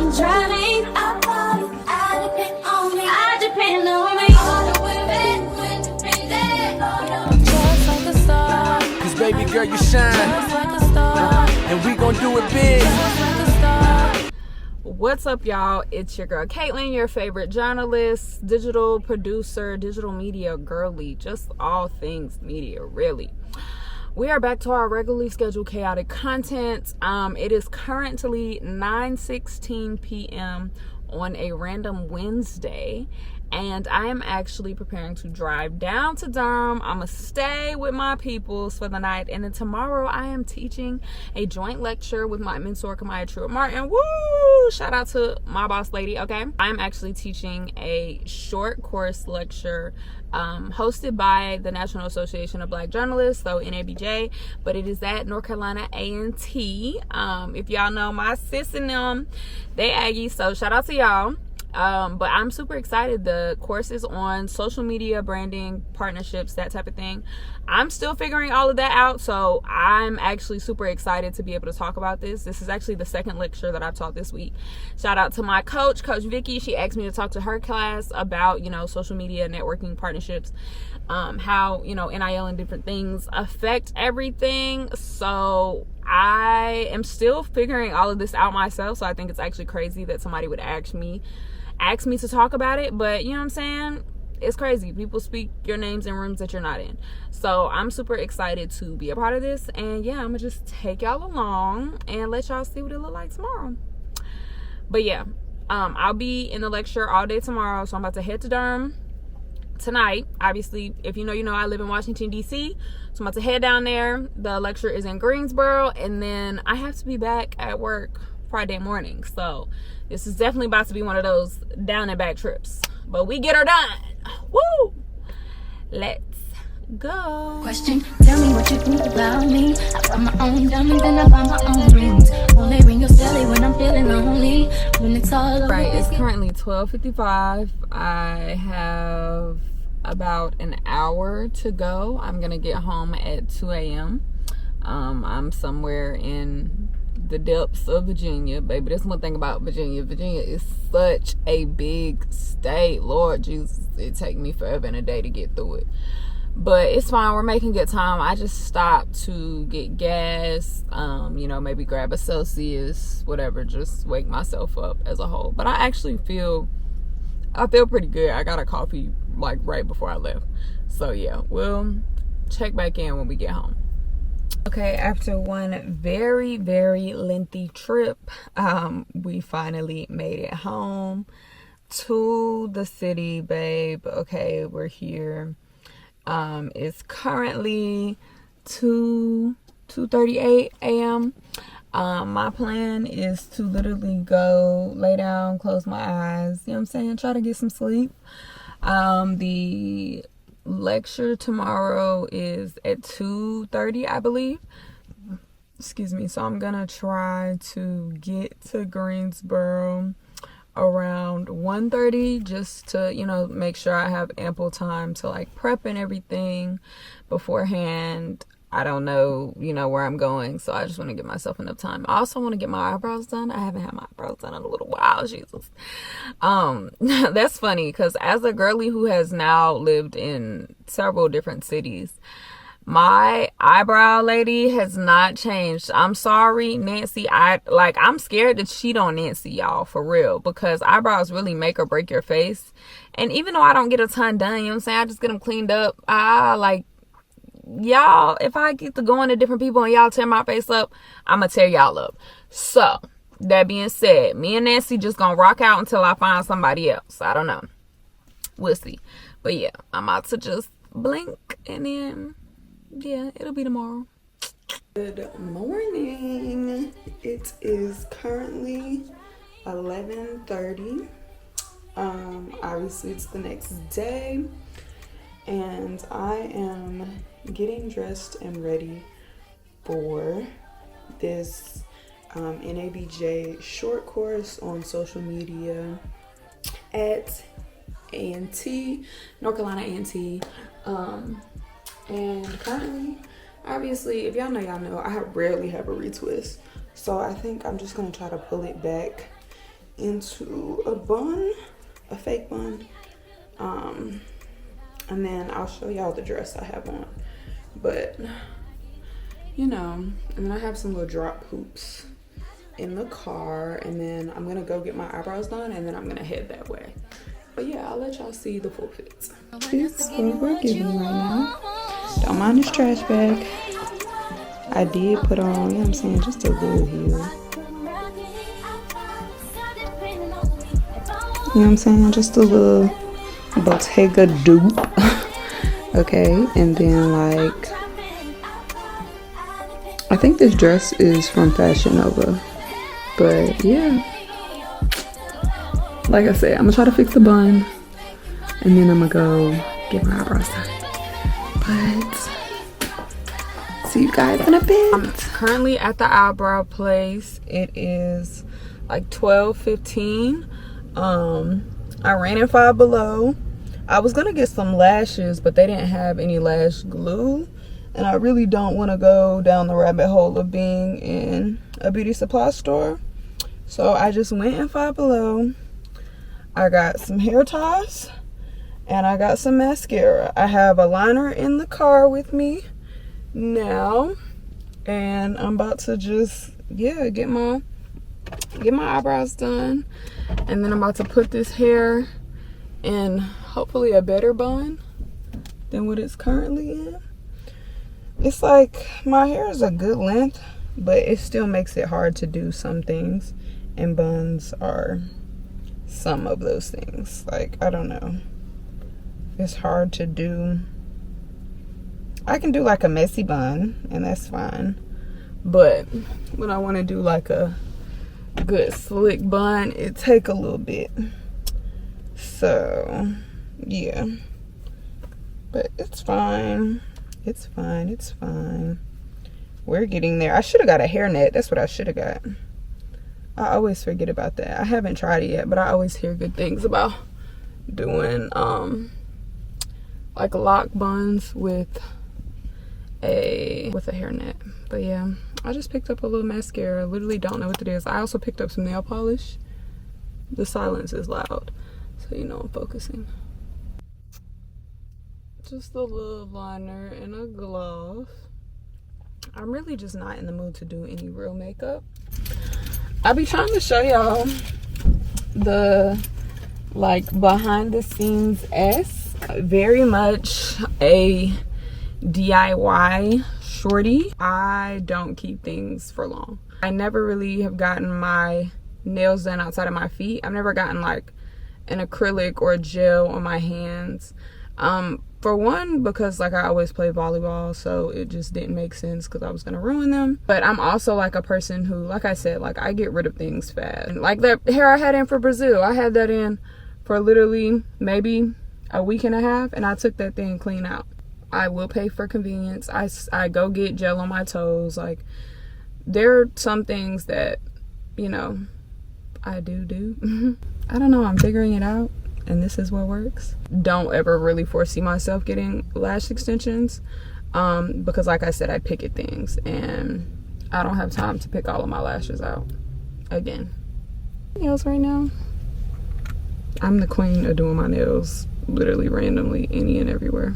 I'm driving. I depend on me. I depend on me. All the women independent. Just like a star. Cause baby girl, you shine. Just like a star. And we gon' do it big. Just like a star. What's up, y'all? It's your girl Caitlin, your favorite journalist, digital producer, digital media girly, just all things media, really. We are back to our regularly scheduled chaotic content. It is currently 9:16 p.m. on a random Wednesday, and I am actually preparing to drive down to Durham. I'm gonna stay with my peoples for the night, and then tomorrow I am teaching a joint lecture with my mentor Kamaya Truitt Martin. Woo! Shout out to my boss lady. Okay, I'm actually teaching a short course lecture hosted by the National Association of Black Journalists, so NABJ, but it is at North Carolina A&T. If y'all know my sis and them, they Aggie, so shout out to y'all. But I'm super excited. The course is on social media, branding, partnerships, that type of thing. I'm still figuring all of that out, so I'm actually super excited to be able to talk about this. This is actually the second lecture that I've taught this week. Shout out to my coach, Coach Vicky. She asked me to talk to her class about, social media, networking, partnerships, how, NIL and different things affect everything. So I am still figuring all of this out myself, so I think it's actually crazy that somebody would ask me to talk about it, but you know what I'm saying, it's crazy. People speak your names in rooms that you're not in, so I'm super excited to be a part of this. And yeah, I'm gonna just take y'all along and let y'all see what it look like tomorrow. But yeah, I'll be in the lecture all day tomorrow, so I'm about to head to Durham tonight. Obviously, if you know, I live in Washington DC, so I'm about to head down there. The lecture is in Greensboro, and then I have to be back at work Friday morning, so this is definitely about to be one of those down and back trips, but we get her done. Woo! Let's go. Question, tell me what you think about me. I buy my own diamonds and I buy my own rings. Only ring your silly when I'm feeling lonely. When it's all over. Right, it's currently 12:55. I have about an hour to go. I'm gonna get home at 2 a.m. I'm somewhere in the depths of Virginia, baby. That's one thing about Virginia. Virginia is such a big state. Lord Jesus, it take me forever and a day to get through it, but it's fine. We're making good time. I just stopped to get gas, maybe grab a Celsius, whatever, just wake myself up as a whole. But I actually feel pretty good. I got a coffee like right before I left, so yeah, we'll check back in when we get home. Okay, after one very, very lengthy trip, we finally made it home to the city, babe. Okay, we're here. It's currently 2:38 a.m. My plan is to literally go lay down, close my eyes, you know what I'm saying, try to get some sleep. The lecture tomorrow is at 2:30, I believe. Excuse me. So I'm gonna try to get to Greensboro around 1:30, just to make sure I have ample time to like prep and everything beforehand. I don't know where I'm going, so I just want to give myself enough time. I also want to get my eyebrows done. I haven't had my eyebrows done in a little while. Jesus. That's funny, because as a girly who has now lived in several different cities, my eyebrow lady has not changed. I'm sorry, Nancy. I'm scared to cheat on Nancy, y'all, for real, because eyebrows really make or break your face. And even though I don't get a ton done, you know what I'm saying, I just get them cleaned up. Y'all, if I get to going to different people and y'all tear my face up, I'm gonna tear y'all up. So that being said, me and Nancy just gonna rock out until I find somebody else. I don't know, we'll see. But yeah, I'm about to just blink and then yeah, it'll be tomorrow. Good morning. It is currently 11:30. Obviously it's the next day, and I am getting dressed and ready for this NABJ short course on social media at A&T, North Carolina A&T. And currently, obviously, if y'all know, I rarely have a retwist. So I think I'm just going to try to pull it back into a bun, a fake bun. And then I'll show y'all the dress I have on. But, you know, and then I have some little drop hoops in the car. And then I'm gonna go get my eyebrows done, and then I'm gonna head that way. But yeah, I'll let y'all see the full fits. This is what we're getting right now. Don't mind this trash bag. I did put on, you know what I'm saying, just a little heel. You know what I'm saying? Just a little Bottega dupe. Okay, and then like, I think this dress is from Fashion Nova. But yeah. Like I said, I'm gonna try to fix the bun, and then I'm gonna go get my eyebrows done. But see you guys in a bit. I'm currently at the eyebrow place. It is like 12:15. I ran in Five Below. I was gonna get some lashes, but they didn't have any lash glue, and I really don't want to go down the rabbit hole of being in a beauty supply store. So I just went in Five Below. I got some hair ties, and I got some mascara. I have a liner in the car with me now, and I'm about to just, yeah, get my eyebrows done, and then I'm about to put this hair in hopefully a better bun than what it's currently in. It's like my hair is a good length, but it still makes it hard to do some things, and buns are some of those things. Like, I don't know, it's hard to do. I can do like a messy bun, and that's fine, but when I want to do like a good slick bun, it take a little bit. So yeah, but it's fine. It's fine. It's fine. We're getting there. I should have got a hairnet. That's what I should have got. I always forget about that. I haven't tried it yet, but I always hear good things about doing like lock buns with a hairnet. But yeah, I just picked up a little mascara. Literally don't know what it is. I also picked up some nail polish. The silence is loud, so you know I'm focusing. Just a little liner and a gloss. I'm really just not in the mood to do any real makeup. I'll be trying to show y'all the like behind the scenes-esque, very much a DIY shorty. I don't keep things for long. I never really have gotten my nails done outside of my feet. I've never gotten like an acrylic or a gel on my hands. For one, because like I always play volleyball, so it just didn't make sense because I was gonna ruin them. But I'm also like a person who, like I said, like I get rid of things fast. Like that hair I had in for Brazil, I had that in for literally maybe a week and a half, and I took that thing clean out. I will pay for convenience. I go get gel on my toes. Like, there are some things that, you know, I do. I don't know, I'm figuring it out, and this is what works. Don't ever really foresee myself getting lash extensions, because like I said, I pick at things, and I don't have time to pick all of my lashes out again. Nails right now. I'm the queen of doing my nails literally randomly, any and everywhere.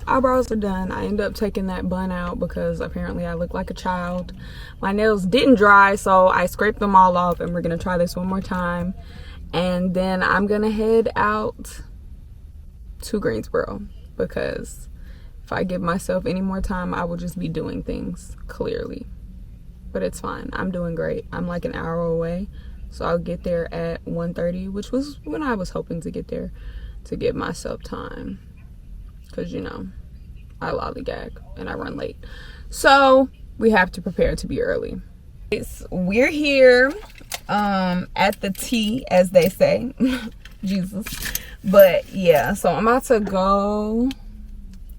Eyebrows are done. I end up taking that bun out because apparently I look like a child. My nails didn't dry, so I scraped them all off, and we're gonna try this one more time, and then I'm gonna head out to Greensboro, because if I give myself any more time, I will just be doing things clearly. But it's fine. I'm doing great. I'm like an hour away, so I'll get there at 1:30, which was when I was hoping to get there, to give myself time, because you know I lollygag and I run late, so we have to prepare to be early. We're here at the T, as they say. Jesus. But yeah, so I'm about to go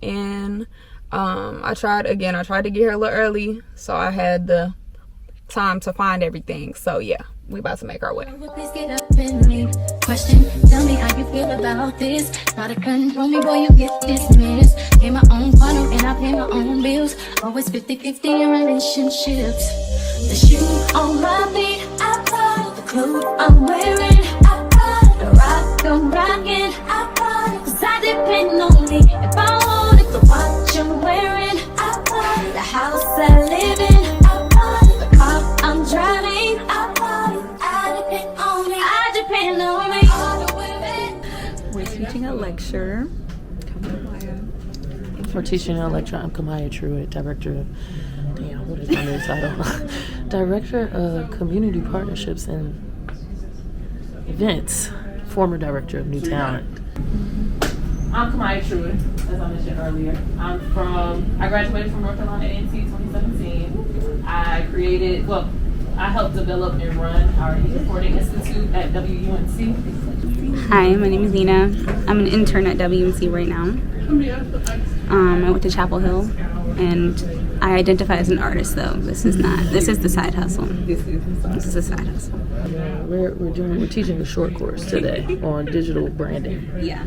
in. I tried to get here a little early, so I had the time to find everything. So yeah, we about to make our way. Please get up and leave. Question, tell me how you feel about this. Try to control me, boy, you get dismissed. Pay my own partner and I pay my own bills. Always 50-50 in relationships. The shoe on my feet, I bought it. The clothes I'm wearing, I bought it. The rock I'm rocking, I bought it. 'Cause I depend on me. If I want it, the watch I'm wearing, I bought it. The house I live in, I bought it. The car I'm driving, I bought it. I depend on me. I depend on me. All the women. We're teaching a lecture. For teaching a lecture, I'm Kamaya Truitt, Director of, what is my new title? Director of Community Partnerships and Events, former Director of New Talent. I'm Kamaya Truitt, as I mentioned earlier. I graduated from North Carolina A&T 2017. I helped develop and run our Youth Reporting Institute at WUNC. Hi, my name is Nina. I'm an intern at WMC right now. I went to Chapel Hill, and I identify as an artist, though. This is the side hustle. This is a side hustle. We're teaching a short course today on digital branding. Yeah.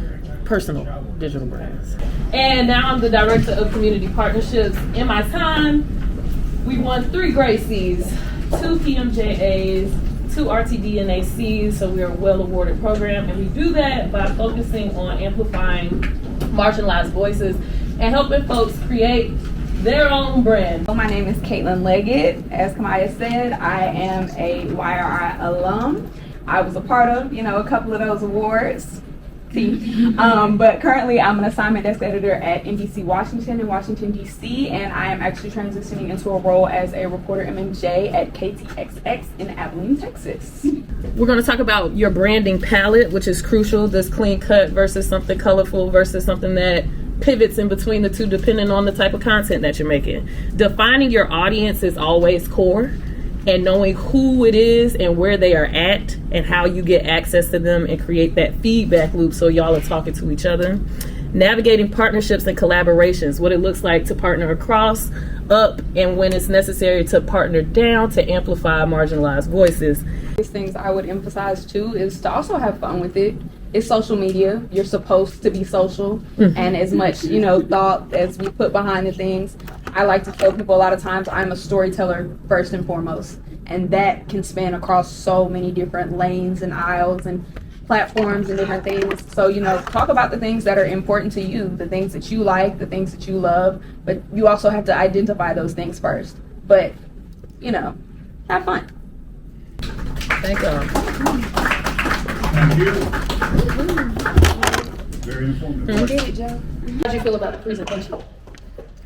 Personal digital brands. And now I'm the Director of Community Partnerships. In my time, we won 3 Gracies, 2 PMJAs, 2 RTDNACs, so we are a well-awarded program, and we do that by focusing on amplifying marginalized voices and helping folks create their own brand. My name is Caitlin Leggett. As Kamaya said, I am a YRI alum. I was a part of, a couple of those awards. But currently I'm an assignment desk editor at NBC Washington in Washington, D.C., and I am actually transitioning into a role as a reporter MMJ at KTXX in Abilene, Texas. We're going to talk about your branding palette, which is crucial, this clean cut versus something colorful versus something that pivots in between the two depending on the type of content that you're making. Defining your audience is always core, and knowing who it is and where they are at and how you get access to them and create that feedback loop so y'all are talking to each other. Navigating partnerships and collaborations, what it looks like to partner across, up, and when it's necessary to partner down to amplify marginalized voices. These things I would emphasize too is to also have fun with it. It's social media. You're supposed to be social, and as much thought as we put behind the things. I like to tell people a lot of times I'm a storyteller first and foremost, and that can span across so many different lanes and aisles and platforms and different things. So talk about the things that are important to you, the things that you like, the things that you love, but you also have to identify those things first. But have fun. Thank you. Thank you. Very informative. Get it, Joe. How do you feel about the presentation?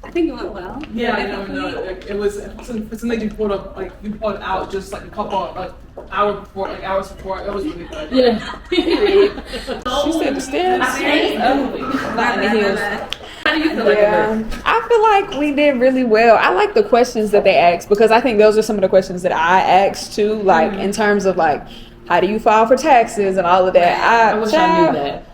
I think it went well. Yeah, I know. It was something you pulled up, you pulled out just like a couple, hours before. It was really good. Yeah. She said the stairs. Not in the hills. How do you feel I feel like we did really well. I like the questions that they asked because I think those are some of the questions that I asked too, in terms of how do you file for taxes and all of that. I wish I knew that.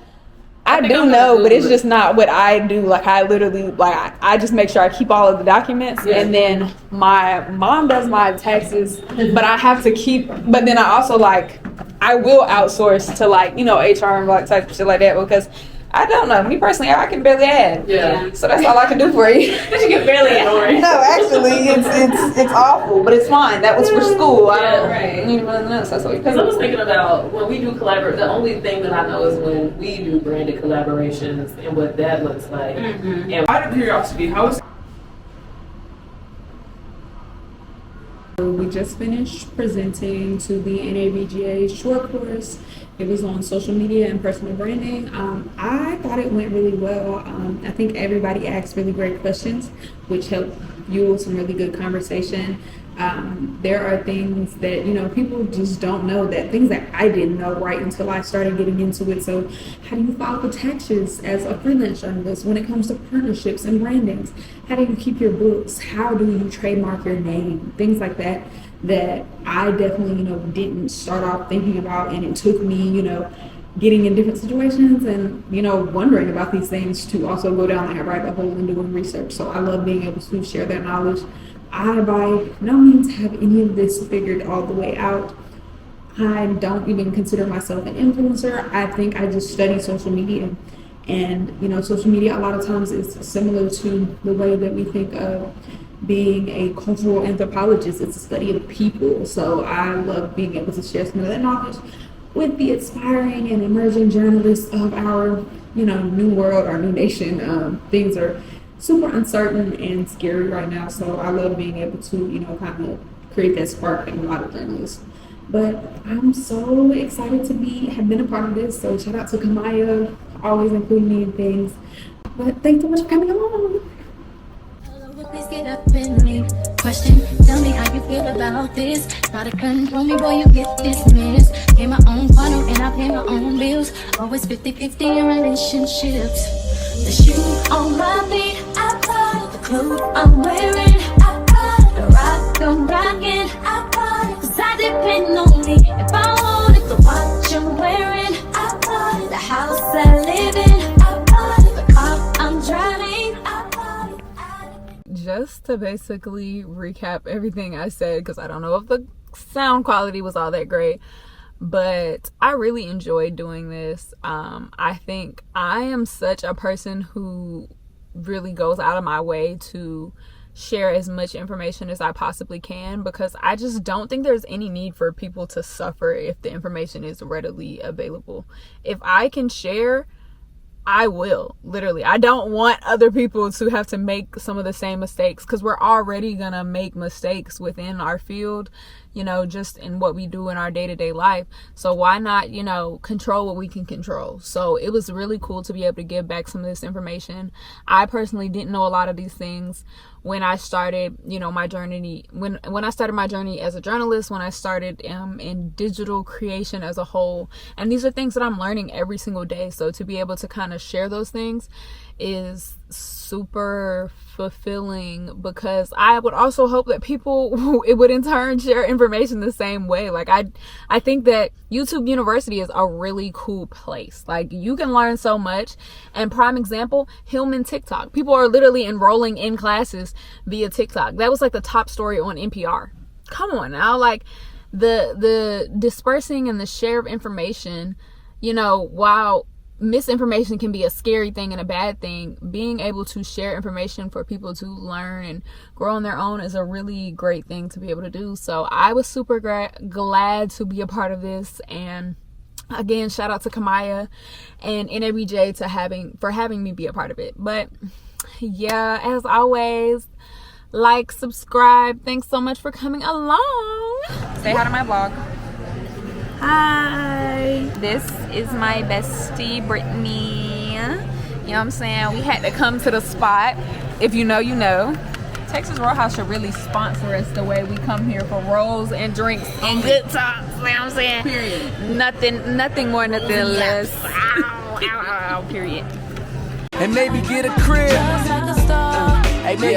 I do know, but it's just not what I do. I literally, I just make sure I keep all of the documents, and then my mom does my taxes, but I have to but then I also, I will outsource to, HR and, type of shit like that, because I don't know. Me personally, I can barely add. Yeah. So that's all I can do for you. You can barely add. No, actually, it's awful, but it's fine. That was for school. I don't right. need nothing else. That's what Because I was thinking about when we do collaborate, the only thing that I know is when we do branded collaborations and what that looks like. And out of curiosity, how is We just finished presenting to the NABJ short course. It was on social media and personal branding. I thought it went really well. I think everybody asked really great questions, which helped fuel some really good conversation. There are things that, people just don't know, that things that I didn't know right until I started getting into it. So how do you file for taxes as a freelance journalist when it comes to partnerships and brandings? How do you keep your books? How do you trademark your name? Things like that I definitely, didn't start off thinking about, and it took me, getting in different situations and, you know, wondering about these things to also go down that rabbit hole and doing research. So I love being able to share that knowledge. I by no means have any of this figured all the way out. I don't even consider myself an influencer. I think I just study social media. And, you know, social media a lot of times is similar to the way that we think of being a cultural anthropologist. It's a study of people. So I love being able to share some of that knowledge with the aspiring and emerging journalists of our, you know, new world, our new nation. Things are super uncertain and scary right now. So I love being able to, you know, kind of create that spark in a lot of journalists. But I'm so excited to have been a part of this. So shout out to Kamaya, always including me in things. But thanks so much for coming along. Please get up and leave. Question, tell me how you feel about this. Try to control me, boy, you get dismissed. Pay my own funnel and I pay my own bills. Always 50-50 in relationships. The shoe on my feet, I bought it. The clothes I'm wearing, I bought it. The rock I'm rocking, I bought it. 'Cause I depend on me. If I wanted the watch I'm wearing, I bought it. The house I live in, I bought it. The car I'm driving, I bought it. Just to basically recap everything I said, because I don't know if the sound quality was all that great, but I really enjoyed doing this. I think I am such a person who really goes out of my way to share as much information as I possibly can, because I just don't think there's any need for people to suffer if the information is readily available. If I can share, I will. Literally, I don't want other people to have to make some of the same mistakes, because we're already gonna make mistakes within our field, you know, just in what we do in our day-to-day life. So why not, you know, control what we can control? So it was really cool to be able to give back some of this information. I personally didn't know a lot of these things when I started, you know, my journey, when I started my journey as a journalist, when I started in digital creation as a whole. And these are things that I'm learning every single day. So to be able to kind of share those things is super fulfilling, because I would also hope that people it would in turn share information the same way. Like I think that YouTube University is a really cool place. Like, you can learn so much. And prime example, Hillman TikTok. People are literally enrolling in classes via TikTok. That was like the top story on NPR. Come on now, like the dispersing and the share of information, you know, while misinformation can be a scary thing and a bad thing, being able to share information for people to learn and grow on their own is a really great thing to be able to do. So I was super glad to be a part of this. And again, shout out to Kamaya and NABJ for having me be a part of it. But yeah, as always, like, subscribe. Thanks so much for coming along. Say hi to my vlog. Hi, this is my bestie Brittany. You know what I'm saying? We had to come to the spot. If you know, you know. Texas Roadhouse should really sponsor us the way we come here for rolls and drinks and good times. You know what I'm saying? Period. Nothing more, nothing less. Ow, ow, ow, period. And maybe get a crib. Hey, maybe